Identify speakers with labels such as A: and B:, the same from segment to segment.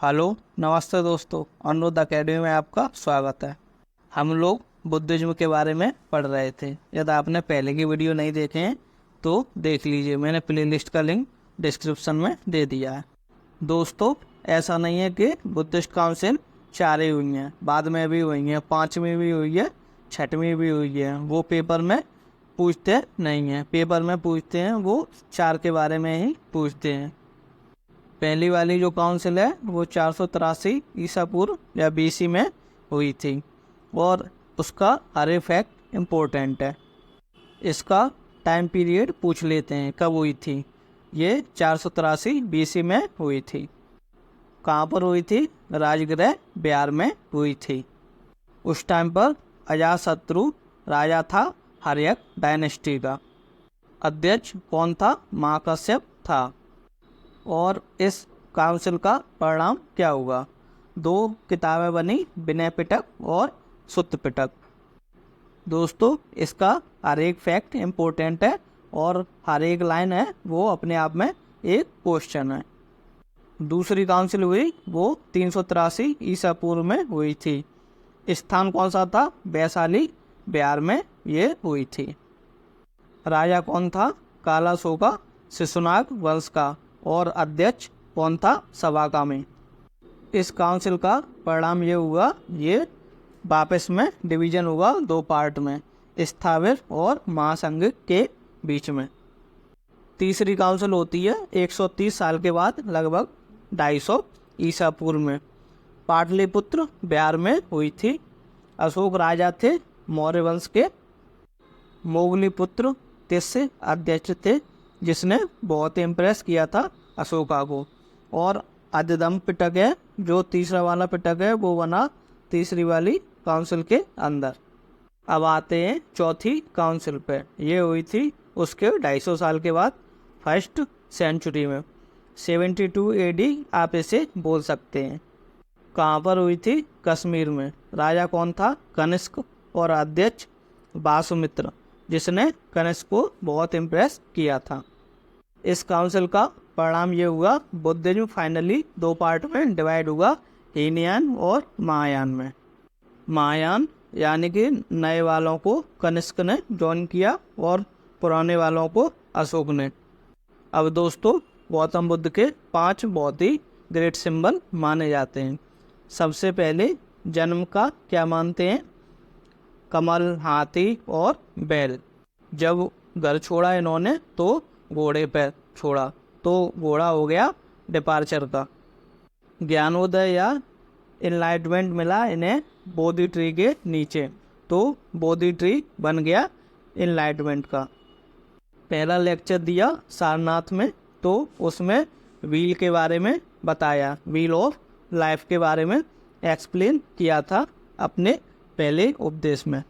A: Hello, नमस्ते दोस्तों। अनुरुद्ध academy में आपका स्वागत है। हम लोग बुद्धिज्म के बारे में पढ़ रहे थे। यदि आपने पहले की वीडियो नहीं देखे हैं तो देख लीजिए, मैंने प्लेलिस्ट का लिंक डिस्क्रिप्शन में दे दिया है। दोस्तों, ऐसा नहीं है कि बुद्धिस्ट काउंसिल 4 ही हुई हैं, बाद में भी हुई हैं, 5वीं भी हुई है, 6वीं भी हुई है। वो पेपर में पूछते नहीं हैं, पेपर में पूछते हैं वो 4 के बारे में ही पूछते हैं। पहली वाली जो काउंसिल है वो 483 ईसा पूर्व या BC में हुई थी और उसका हर एक फैक्ट इम्पोर्टेंट है। इसका टाइम पीरियड पूछ लेते हैं, कब हुई थी। ये 483 BC में हुई थी। कहाँ पर हुई थी? राजगृह बिहार में हुई थी। उस टाइम पर अजातशत्रु राजा था हर्यक डायनेस्टी का। अध्यक्ष कौन था? महाकश्यप था। और इस काउंसिल का परिणाम क्या हुआ? 2 किताबें बनी, विनय पिटक और सुत्त पिटक। दोस्तों, इसका हर एक फैक्ट इम्पोर्टेंट है और हर एक लाइन है वो अपने आप में एक क्वेश्चन है। दूसरी काउंसिल हुई वो 383 ईसा पूर्व में हुई थी। स्थान कौन सा था? वैशाली बिहार में ये हुई थी। राजा कौन था? कालाशोका शिशुनाग वंश का। और अध्यक्ष कौन था? सवाकामी। इस काउंसिल का परिणाम ये हुआ, ये वापस में डिवीजन हुआ 2 पार्ट में, स्थावर और महासंघिक के बीच में। तीसरी काउंसिल होती है 130 साल के बाद, लगभग 250 ईसा पूर्व में। पाटलिपुत्र बिहार में हुई थी। अशोक राजा थे मौर्य वंश के। मोगली पुत्र तिस्य अध्यक्ष थे, जिसने बहुत इम्प्रेस किया था अशोका को। और अद्यदम पिटक है, जो तीसरा वाला पिटक है, वो बना तीसरी वाली काउंसिल के अंदर। अब आते हैं चौथी काउंसिल पे। ये हुई थी उसके 250 साल के बाद, 1st सेंचुरी में, 72 AD आप इसे बोल सकते हैं। कहाँ पर हुई थी? कश्मीर में। राजा कौन था? कनिष्क। और अध्यक्ष वासुमित्र, जिसने कनिष्क को बहुत इम्प्रेस किया था। इस काउंसिल का परिणाम ये हुआ, बुद्धिज्म फाइनली 2 पार्ट में डिवाइड हुआ, हीनयान और महायान में। महायान यानी कि नए वालों को कनिष्क ने ज्वाइन किया और पुराने वालों को अशोक ने। अब दोस्तों, गौतम बुद्ध के 5 बहुत ही ग्रेट सिंबल माने जाते हैं। सबसे पहले जन्म का क्या मानते हैं? कमल, हाथी और बैल। जब घर छोड़ा इन्होंने तो घोड़े पर छोड़ा, तो घोड़ा हो गया डिपार्चर का। ज्ञानोदय या इनलाइटमेंट मिला इन्हें बोधि ट्री के नीचे, तो बोधि ट्री बन गया इनलाइटमेंट का। पहला लेक्चर दिया सारनाथ में, तो उसमें व्हील के बारे में बताया, व्हील ऑफ लाइफ के बारे में एक्सप्लेन किया था अपने पहले उपदेश में।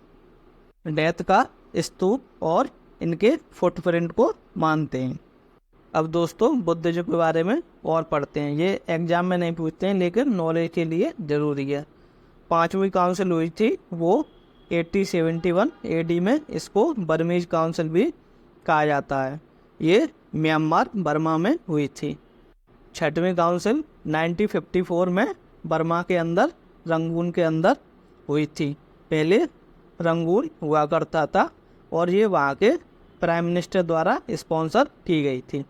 A: डेथ का स्तूप और इनके फुटप्रिंट को मानते हैं। अब दोस्तों, बुद्धिज्म के बारे में और पढ़ते हैं। ये एग्जाम में नहीं पूछते हैं, लेकिन नॉलेज के लिए ज़रूरी है। 5वीं काउंसिल हुई थी वो 8071 AD में। इसको बर्मीज काउंसिल भी कहा जाता है। ये म्यांमार बर्मा में हुई थी। 6वीं काउंसिल 1954 में बर्मा के अंदर, रंगून के अंदर हुई थी। पहले रंगून हुआ करता था और ये वहाँ के प्राइम मिनिस्टर द्वारा स्पॉन्सर की गई थी।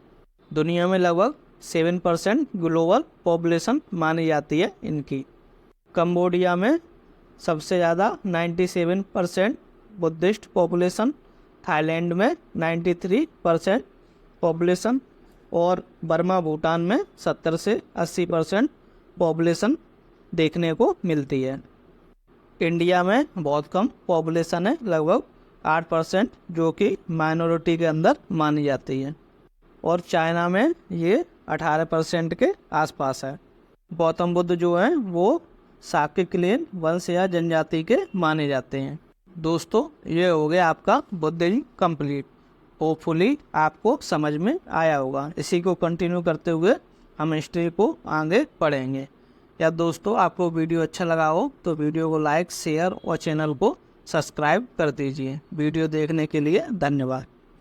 A: दुनिया में लगभग 7% ग्लोबल पॉपुलेशन मानी जाती है इनकी। कंबोडिया में सबसे ज़्यादा 97% बुद्धिस्ट पॉपुलेशन, थाईलैंड में 93% पॉपुलेशन और बर्मा भूटान में 70 से 80% पॉपुलेशन देखने को मिलती है। इंडिया में बहुत कम पॉपुलेशन है, लगभग 8%, जो कि माइनॉरिटी के अंदर मानी जाती है। और चाइना में ये 18% के आसपास है। गौतम बुद्ध जो हैं वो शाक्य क्लेन वंश या जनजाति के माने जाते हैं। दोस्तों, ये हो गया आपका बुद्धिज्म कंप्लीट। होपफुली आपको समझ में आया होगा। इसी को कंटिन्यू करते हुए हम हिस्ट्री को आगे पढ़ेंगे। या दोस्तों, आपको वीडियो अच्छा लगा हो तो वीडियो को लाइक, शेयर और चैनल को सब्सक्राइब कर दीजिए। वीडियो देखने के लिए धन्यवाद।